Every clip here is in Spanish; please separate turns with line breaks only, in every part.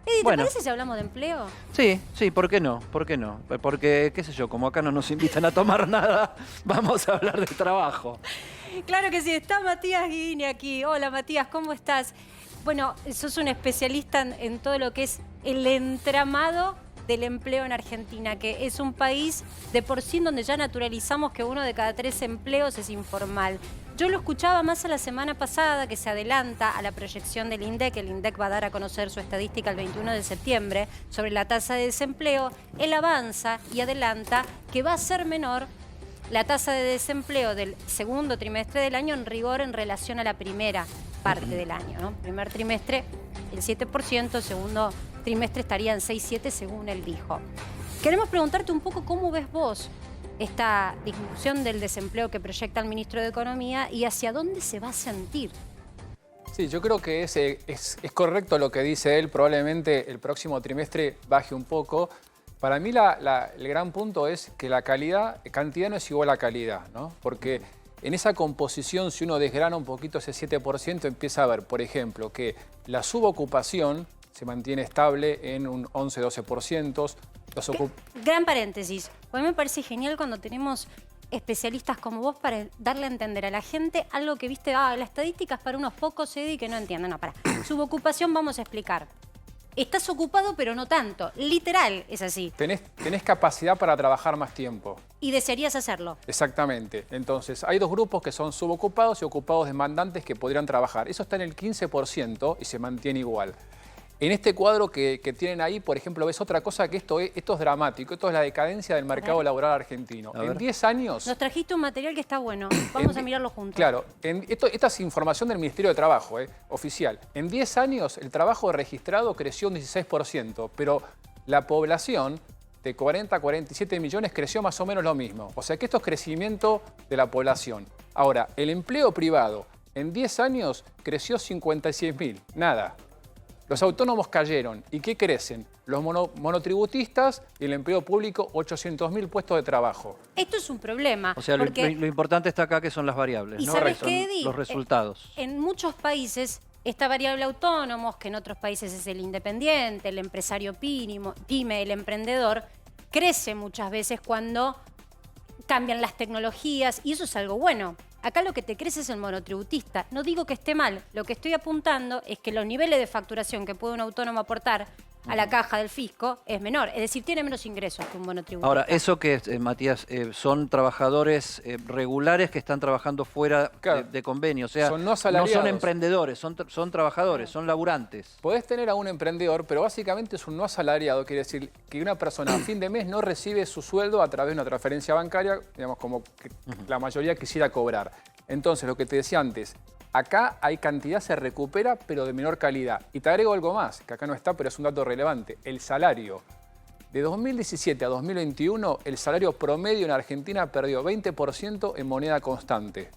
Eddie, ¿te
Bueno,
parece si hablamos de empleo?
sí, sí, ¿por qué no? ¿Por qué no? Porque, qué sé yo, como acá no nos invitan a tomar nada, vamos a hablar de trabajo.
Claro que sí, está Matías Guini aquí. Hola Matías, ¿cómo estás? Bueno, sos un especialista en todo lo que es el entramado del empleo en Argentina, que es un país de por sí donde ya naturalizamos que 1 de cada 3 empleos es informal. Yo lo escuchaba más a la semana pasada, que se adelanta a la proyección del INDEC. El INDEC va a dar a conocer su estadística el 21 de septiembre sobre la tasa de desempleo. Él avanza y adelanta que va a ser menor la tasa de desempleo del segundo trimestre del año en rigor en relación a la primera parte del año, ¿no? Primer trimestre, el 7%, segundo trimestre estaría en 6,7 según él dijo. Queremos preguntarte un poco cómo ves vos esta disminución del desempleo que proyecta el ministro de Economía y hacia dónde se va a sentir.
Sí, yo creo que es correcto lo que dice él. Probablemente el próximo trimestre baje un poco. Para mí el gran punto es que la cantidad no es igual a calidad, ¿no? Porque en esa composición, si uno desgrana un poquito ese 7%, empieza a ver, por ejemplo, que la subocupación se mantiene estable en un 11-12%.
Gran paréntesis. A mí me parece genial cuando tenemos especialistas como vos para darle a entender a la gente algo que viste, la estadística es para unos pocos, Eddie, que no entienden. No, para. Subocupación vamos a explicar. Estás ocupado, pero no tanto. Literal, es así.
Tenés capacidad para trabajar más tiempo.
Y desearías hacerlo.
Exactamente. Entonces, hay dos grupos que son subocupados y ocupados demandantes que podrían trabajar. Eso está en el 15% y se mantiene igual. En este cuadro que tienen ahí, por ejemplo, ves otra cosa que esto es dramático. Esto es la decadencia del mercado laboral argentino. En 10 años...
Nos trajiste un material que está bueno. Vamos a mirarlo juntos.
Claro. Esta es información del Ministerio de Trabajo, oficial. En 10 años el trabajo registrado creció un 16%, pero la población de 40 a 47 millones creció más o menos lo mismo. O sea que esto es crecimiento de la población. Ahora, el empleo privado en 10 años creció 56.000. Nada. Los autónomos cayeron. ¿Y qué crecen? Los monotributistas y el empleo público, 800.000 puestos de trabajo.
Esto es un problema.
O sea, lo importante está acá que son las variables,
¿Y
¿no?
sabes
Son
qué, Eddie?
los resultados.
En muchos países, esta variable autónomos, que en otros países es el independiente, el empresario pyme, el emprendedor, crece muchas veces cuando cambian las tecnologías y eso es algo bueno. Acá lo que te crece es el monotributista. No digo que esté mal, lo que estoy apuntando es que los niveles de facturación que puede un autónomo aportar a la caja del fisco es menor. Es decir, tiene menos ingresos que un monotributista.
Ahora, eso que, Matías, son trabajadores regulares que están trabajando fuera de convenio. O sea,
son no asalariados.
No son emprendedores, son trabajadores, son laburantes.
Podés tener a un emprendedor, pero básicamente es un no asalariado. Quiere decir que una persona a fin de mes no recibe su sueldo a través de una transferencia bancaria, digamos, como que la mayoría quisiera cobrar. Entonces, lo que te decía antes, acá hay cantidad, se recupera, pero de menor calidad. Y te agrego algo más, que acá no está, pero es un dato relevante. El salario. De 2017 a 2021, el salario promedio en Argentina perdió 20% en moneda constante.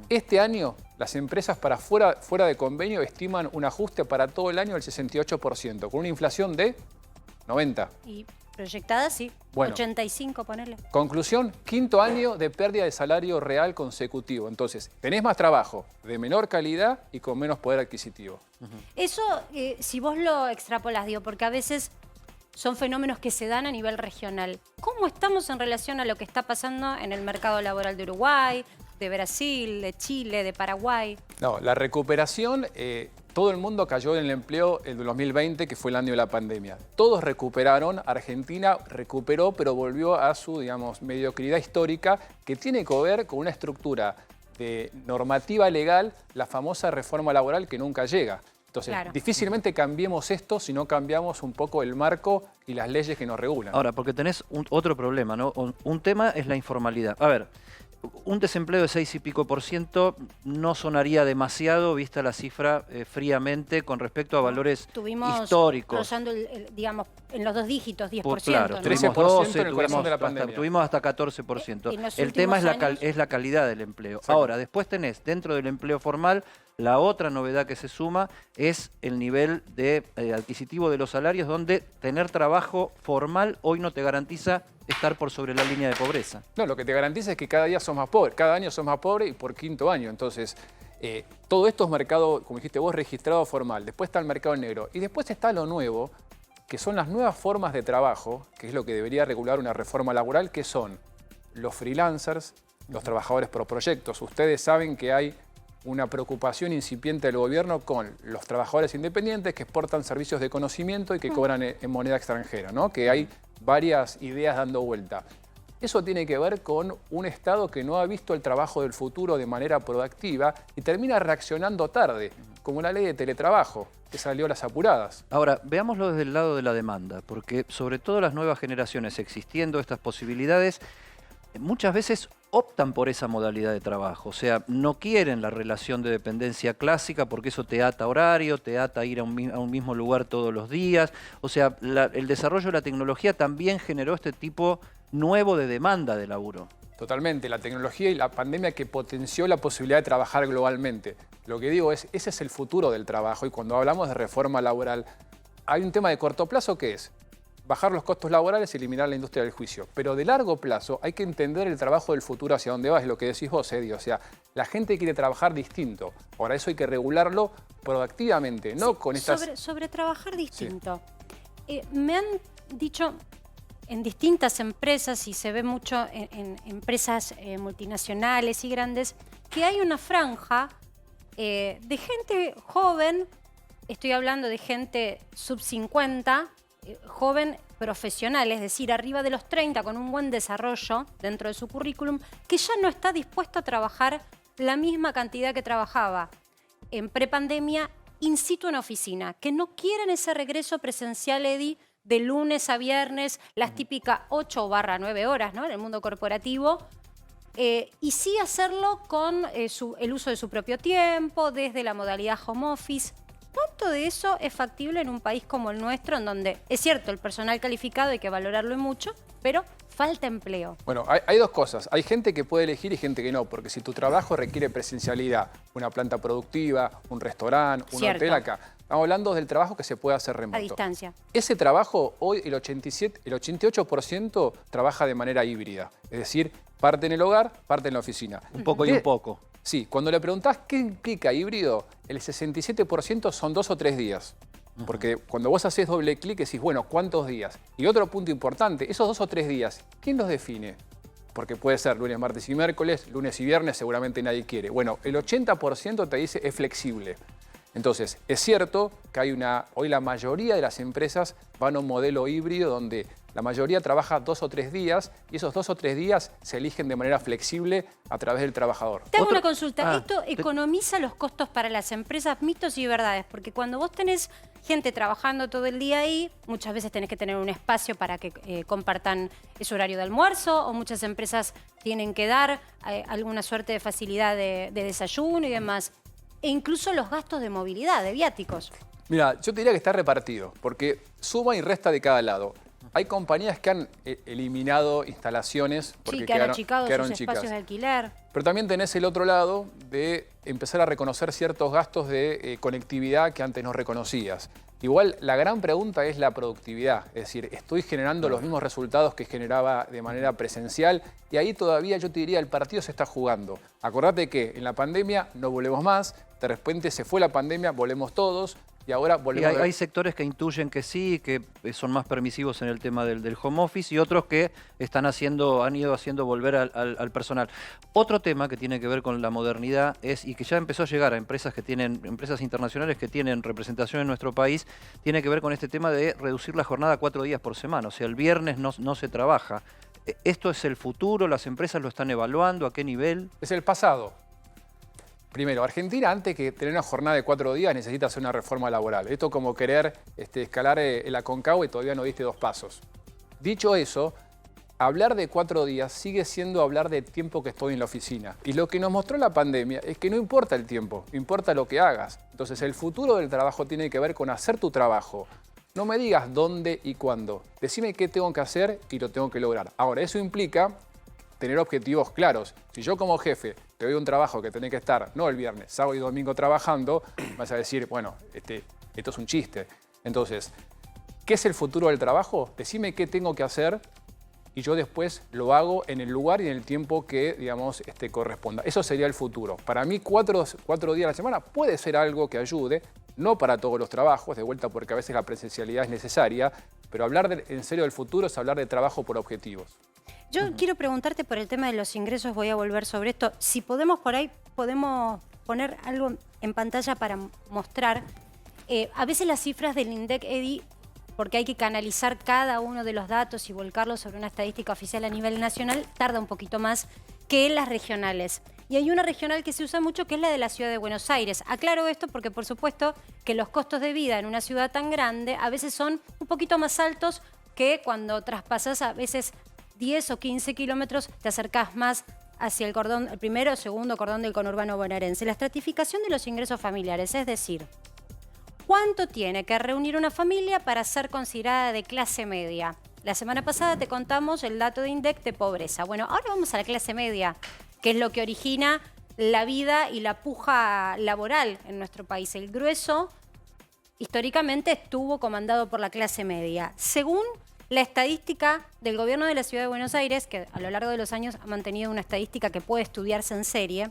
Este año, las empresas para fuera de convenio estiman un ajuste para todo el año del 68%, con una inflación de 90%.
Y proyectada, sí.
Bueno,
85, ponele.
Conclusión, 5.º año de pérdida de salario real consecutivo. Entonces, tenés más trabajo, de menor calidad y con menos poder adquisitivo.
Eso, si vos lo extrapolas, digo, porque a veces son fenómenos que se dan a nivel regional. ¿Cómo estamos en relación a lo que está pasando en el mercado laboral de Uruguay, de Brasil, de Chile, de Paraguay?
No, la recuperación, todo el mundo cayó en el empleo el 2020, que fue el año de la pandemia. Todos recuperaron, Argentina recuperó, pero volvió a su, digamos, mediocridad histórica, que tiene que ver con una estructura de normativa legal, la famosa reforma laboral que nunca llega. Entonces, difícilmente cambiemos esto si no cambiamos un poco el marco y las leyes que nos regulan.
Ahora, porque tenés otro problema, ¿no? Un tema es la informalidad. A ver, un desempleo de 6 y pico % no sonaría demasiado vista la cifra fríamente con respecto a valores históricos.
Rozando, digamos, en los 2 dígitos, 10%.
Claro,
¿no?
13% en el corazón de la pandemia.
Tuvimos hasta 14%. El tema es la calidad del empleo. Exacto. Ahora, después tenés dentro del empleo formal, la otra novedad que se suma es el nivel de adquisitivo de los salarios, donde tener trabajo formal hoy no te garantiza estar por sobre la línea de pobreza.
No, lo que te garantiza es que cada día sos más pobre, cada año sos más pobre y por 5.º año. Entonces, Todo esto es mercado, como dijiste vos, registrado formal. Después está el mercado negro. Y después está lo nuevo, que son las nuevas formas de trabajo, que es lo que debería regular una reforma laboral, que son los freelancers, los trabajadores por proyectos. Ustedes saben que hay una preocupación incipiente del gobierno con los trabajadores independientes que exportan servicios de conocimiento y que cobran en moneda extranjera, ¿no? Que hay varias ideas dando vuelta. Eso tiene que ver con un Estado que no ha visto el trabajo del futuro de manera proactiva y termina reaccionando tarde, como la ley de teletrabajo, que salió a las apuradas.
Ahora, veámoslo desde el lado de la demanda, porque sobre todo las nuevas generaciones, existiendo estas posibilidades, muchas veces optan por esa modalidad de trabajo. O sea, no quieren la relación de dependencia clásica porque eso te ata horario, te ata ir a un mismo lugar todos los días. O sea, el desarrollo de la tecnología también generó este tipo nuevo de demanda de laburo.
Totalmente, la tecnología y la pandemia que potenció la posibilidad de trabajar globalmente. Lo que digo es, ese es el futuro del trabajo y cuando hablamos de reforma laboral, hay un tema de corto plazo que es bajar los costos laborales y eliminar la industria del juicio. Pero de largo plazo hay que entender el trabajo del futuro hacia dónde va, es lo que decís vos, Eddie. O sea, la gente quiere trabajar distinto. Ahora eso hay que regularlo proactivamente, no con estas...
Sobre trabajar distinto. Sí. Me han dicho en distintas empresas, y se ve mucho en empresas multinacionales y grandes, que hay una franja de gente joven, estoy hablando de gente sub 50, joven profesional, es decir, arriba de los 30, con un buen desarrollo dentro de su currículum, que ya no está dispuesto a trabajar la misma cantidad que trabajaba en prepandemia in situ en oficina, que no quieren ese regreso presencial, Eddie, de lunes a viernes, las típicas 8/9 horas, ¿no? En el mundo corporativo, y sí hacerlo con el uso de su propio tiempo, desde la modalidad home office. ¿Cuánto de eso es factible en un país como el nuestro, en donde es cierto, el personal calificado hay que valorarlo mucho, pero falta empleo?
Bueno, hay dos cosas. Hay gente que puede elegir y gente que no, porque si tu trabajo requiere presencialidad, una planta productiva, un restaurante, un hotel acá, estamos hablando del trabajo que se puede hacer remoto.
A distancia.
Ese trabajo, hoy el 88% trabaja de manera híbrida, es decir, parte en el hogar, parte en la oficina.
Un poco y un poco.
Sí, cuando le preguntás qué implica híbrido, el 67% son 2 o 3 días. Porque cuando vos haces doble clic decís, bueno, ¿cuántos días? Y otro punto importante, esos 2 o 3 días, ¿quién los define? Porque puede ser lunes, martes y miércoles, lunes y viernes, seguramente nadie quiere. Bueno, el 80% te dice es flexible. Entonces, es cierto que hoy la mayoría de las empresas van a un modelo híbrido donde la mayoría trabaja 2 o 3 días y esos 2 o 3 días se eligen de manera flexible a través del trabajador.
Te hago una consulta. ¿Esto economiza los costos para las empresas? Mitos y verdades. Porque cuando vos tenés gente trabajando todo el día ahí, muchas veces tenés que tener un espacio para que compartan ese horario de almuerzo, o muchas empresas tienen que dar alguna suerte de facilidad de desayuno y demás. E incluso los gastos de movilidad, de viáticos.
Mira, yo te diría que está repartido, porque suma y resta de cada lado. Hay compañías que han eliminado instalaciones porque
que han achicado sus espacios de alquiler.
Pero también tenés el otro lado de empezar a reconocer ciertos gastos de conectividad que antes no reconocías. Igual, la gran pregunta es la productividad. Es decir, ¿estoy generando los mismos resultados que generaba de manera presencial? Y ahí todavía yo te diría, el partido se está jugando. Acordate que en la pandemia no volvemos más, de repente se fue la pandemia, volvemos todos. Y ahora volvemos
hay sectores que intuyen que sí, que son más permisivos en el tema del home office y otros que han ido haciendo volver al personal. Otro tema que tiene que ver con la modernidad y que ya empezó a llegar a empresas internacionales que tienen representación en nuestro país, tiene que ver con este tema de reducir la jornada a 4 días por semana. O sea, el viernes no se trabaja. ¿Esto es el futuro? ¿Las empresas lo están evaluando? ¿A qué nivel?
Es el pasado. Primero, Argentina, antes que tener una jornada de 4 días, necesita hacer una reforma laboral. Esto como querer escalar el Aconcagua y todavía no diste 2 pasos. Dicho eso, hablar de 4 días sigue siendo hablar de tiempo que estoy en la oficina. Y lo que nos mostró la pandemia es que no importa el tiempo, importa lo que hagas. Entonces, el futuro del trabajo tiene que ver con hacer tu trabajo. No me digas dónde y cuándo. Decime qué tengo que hacer y lo tengo que lograr. Ahora, eso implica tener objetivos claros. Si yo como jefe te doy un trabajo que tenés que estar, no el viernes, sábado y domingo trabajando, vas a decir, bueno, esto es un chiste. Entonces, ¿qué es el futuro del trabajo? Decime qué tengo que hacer y yo después lo hago en el lugar y en el tiempo que, digamos, corresponda. Eso sería el futuro. Para mí, cuatro días a la semana puede ser algo que ayude, no para todos los trabajos, de vuelta porque a veces la presencialidad es necesaria, pero hablar en serio del futuro es hablar de trabajo por objetivos.
Yo quiero preguntarte por el tema de los ingresos, voy a volver sobre esto. Si podemos por ahí, podemos poner algo en pantalla para mostrar. A veces las cifras del INDEC, Edi, porque hay que canalizar cada uno de los datos y volcarlos sobre una estadística oficial a nivel nacional, tarda un poquito más que las regionales. Y hay una regional que se usa mucho, que es la de la ciudad de Buenos Aires. Aclaro esto porque, por supuesto, que los costos de vida en una ciudad tan grande a veces son un poquito más altos que cuando traspasas a veces 10 o 15 kilómetros, te acercás más hacia el primero o segundo cordón del conurbano bonaerense. La estratificación de los ingresos familiares, es decir, ¿cuánto tiene que reunir una familia para ser considerada de clase media? La semana pasada te contamos el dato de INDEC de pobreza. Bueno, ahora vamos a la clase media, que es lo que origina la vida y la puja laboral en nuestro país. El grueso, históricamente, estuvo comandado por la clase media. Según la estadística del gobierno de la Ciudad de Buenos Aires, que a lo largo de los años ha mantenido una estadística que puede estudiarse en serie,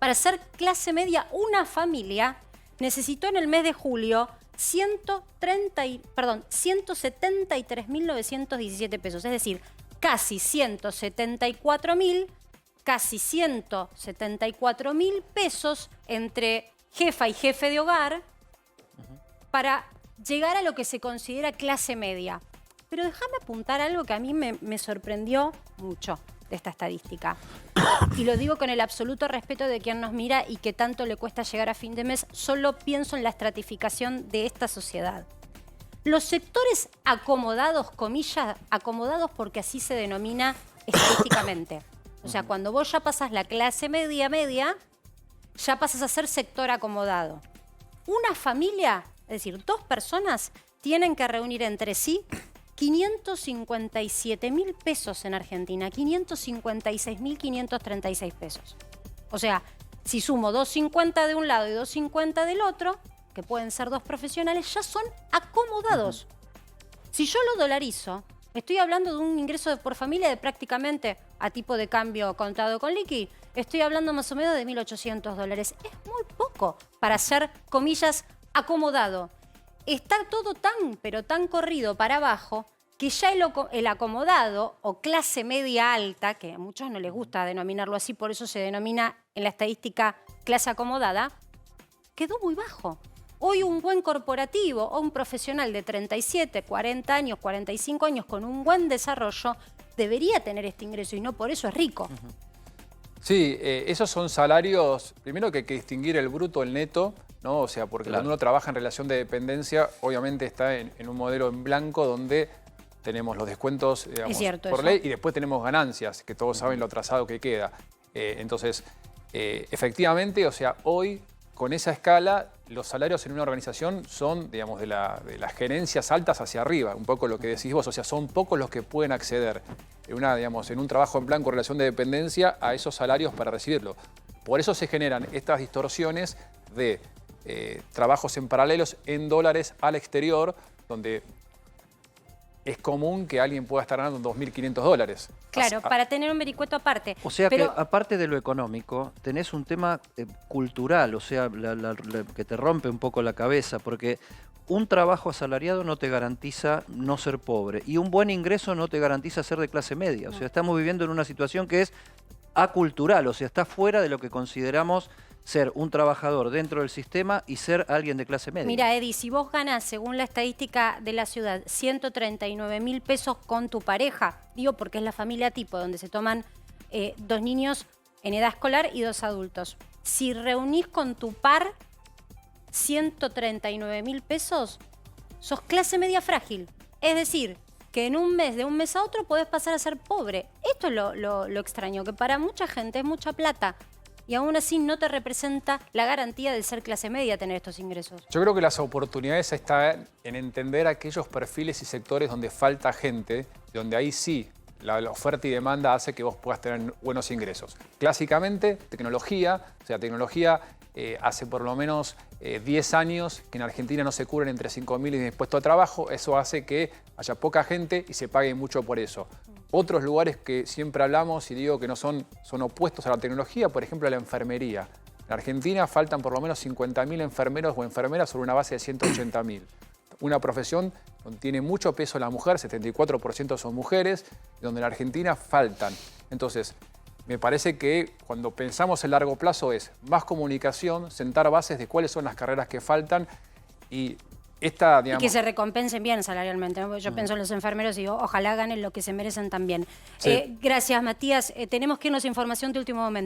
para ser clase media, una familia necesitó en el mes de julio 173.917 pesos, es decir, casi 174.000 pesos entre jefa y jefe de hogar para llegar a lo que se considera clase media. Pero déjame apuntar algo que a mí me sorprendió mucho de esta estadística. Y lo digo con el absoluto respeto de quien nos mira y que tanto le cuesta llegar a fin de mes. Solo pienso en la estratificación de esta sociedad. Los sectores acomodados, comillas, acomodados porque así se denomina estadísticamente. O sea, cuando vos ya pasas la clase media, ya pasas a ser sector acomodado. Una familia, es decir, 2 personas, tienen que reunir entre sí 557.000 pesos en Argentina, 556.536 pesos. O sea, si sumo 250 de un lado y 250 del otro, que pueden ser 2 profesionales, ya son acomodados. Si yo lo dolarizo, estoy hablando de un ingreso por familia de prácticamente, a tipo de cambio contado con liqui, estoy hablando más o menos de $1.800. Es muy poco para ser, comillas, acomodado. Está todo tan, pero tan corrido para abajo que ya el acomodado o clase media alta, que a muchos no les gusta denominarlo así, por eso se denomina en la estadística clase acomodada, quedó muy bajo. Hoy un buen corporativo o un profesional de 37, 40 años, 45 años con un buen desarrollo debería tener este ingreso y no por eso es rico.
Sí, esos son salarios, primero que hay que distinguir el bruto, el neto, ¿no? O sea, porque cuando uno trabaja en relación de dependencia, obviamente está en un modelo en blanco donde tenemos los descuentos, digamos, por ley y después tenemos ganancias, que todos saben lo atrasado que queda. Entonces, efectivamente, o sea, hoy con esa escala, los salarios en una organización son, digamos, de las gerencias altas hacia arriba, un poco lo que decís vos, o sea, son pocos los que pueden acceder en un trabajo en blanco, relación de dependencia, a esos salarios para recibirlo. Por eso se generan estas distorsiones de trabajos en paralelos en dólares al exterior, donde es común que alguien pueda estar ganando $2.500.
Claro, para tener un vericueto aparte.
O sea, pero que aparte de lo económico, tenés un tema cultural, o sea, que te rompe un poco la cabeza, porque un trabajo asalariado no te garantiza no ser pobre y un buen ingreso no te garantiza ser de clase media. O sea, estamos viviendo en una situación que es acultural, o sea, está fuera de lo que consideramos ser un trabajador dentro del sistema y ser alguien de clase media.
Mira, Edi, si vos ganás, según la estadística de la ciudad, 139.000 pesos con tu pareja, digo porque es la familia tipo, donde se toman 2 niños en edad escolar y 2 adultos. Si reunís con tu par 139.000 pesos, sos clase media frágil. Es decir, que en un mes, de un mes a otro, podés pasar a ser pobre. Esto es lo extraño, que para mucha gente es mucha plata. Y aún así no te representa la garantía de ser clase media tener estos ingresos.
Yo creo que las oportunidades están en entender aquellos perfiles y sectores donde falta gente, donde ahí sí la oferta y demanda hace que vos puedas tener buenos ingresos. Clásicamente, tecnología, o sea, tecnología hace por lo menos 10 años que en Argentina no se cubren entre 5.000 y impuesto a trabajo. Eso hace que haya poca gente y se pague mucho por eso. Otros lugares que siempre hablamos y digo que no son opuestos a la tecnología, por ejemplo, la enfermería. En Argentina faltan por lo menos 50.000 enfermeros o enfermeras sobre una base de 180.000. Una profesión donde tiene mucho peso la mujer, 74% son mujeres, donde en Argentina faltan. Entonces, me parece que cuando pensamos en largo plazo es más comunicación, sentar bases de cuáles son las carreras que faltan y esta, digamos...
Y que se recompensen bien salarialmente, ¿no? Porque yo pienso en los enfermeros y digo, ojalá ganen lo que se merecen también.
Sí.
Gracias, Matías. Tenemos que irnos a información de último momento.